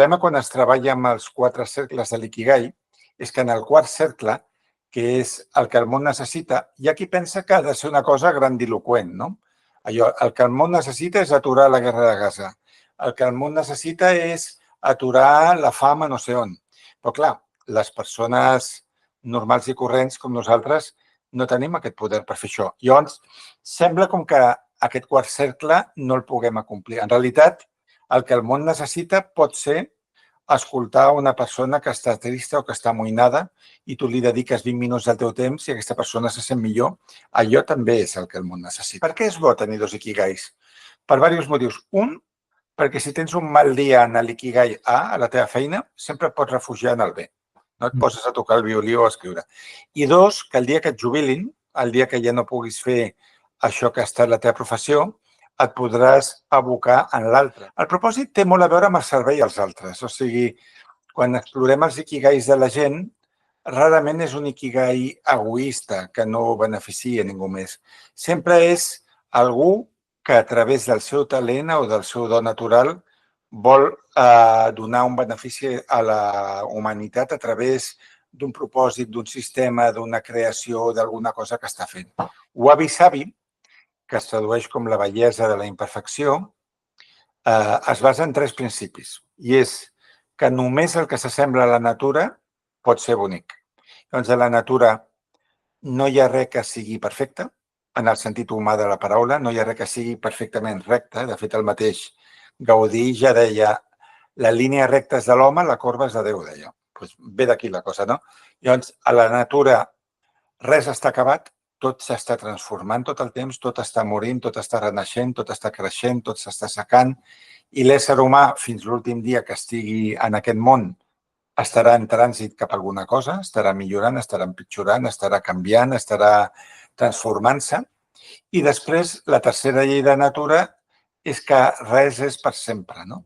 problema quan es treballa amb els 4 cercles de l'Ikigai és que en el quart cercle, que és el que el món necessita, hi ha qui pensa que ha de ser una cosa grandiloquent, no? Allò, el que el món necessita és aturar la guerra de Gaza. El que el món necessita és aturar la fam a no sé on. Però, clar, les persones normals i corrents com nosaltres no tenim aquest poder per fer això. Llavors, sembla com que aquest quart cercle no el puguem acomplir. En realitat, el que el món necessita pot ser escoltar una persona que està trista o que està amoïnada i tu li dediques 20 minuts del teu temps i aquesta persona se sent millor. Allò també és el que el món necessita. Per què és bo tenir 2 ikigais? Per diversos motius. Un, perquè si tens un mal dia en l'ikigai A, a la teva feina, sempre et pots refugiar en el B. No et poses a tocar el violí o a escriure. I dos, que el dia que et jubilin, el dia que ja no puguis fer això que ha estat la teva professió, et podràs abocar en l'altre. El propòsit té molt a veure amb el servei als altres. O sigui, quan explorem els ikigais de la gent, rarament és un ikigai egoista que no beneficia ningú més. Sempre és algú que a través del seu talent o del seu do natural vol donar un benefici a la humanitat a través d'un propòsit, d'un sistema, d'una creació, d'alguna cosa que està fent. Wabi Sabi, que es tradueix com la bellesa de la imperfecció, es basa en 3 principis. I és que només el que s'assembla a la natura pot ser bonic. Doncs a la natura no hi ha res que sigui perfecte, en el sentit humà de la paraula, no hi ha res que sigui perfectament recte. De fet, el mateix Gaudí ja deia la línia recta és de l'home, la corba és de Déu, deia. Doncs ve d'aquí la cosa, no? Llavors, a la natura res està acabat, tot s'està transformant tot el temps, tot està morint, tot està renaixent, tot està creixent, tot s'està secant i l'ésser humà, fins l'últim dia que estigui en aquest món, estarà en trànsit cap a alguna cosa, estarà millorant, estarà empitjorant, estarà canviant, estarà transformant-se. I després, la tercera llei de natura és que res és per sempre, no?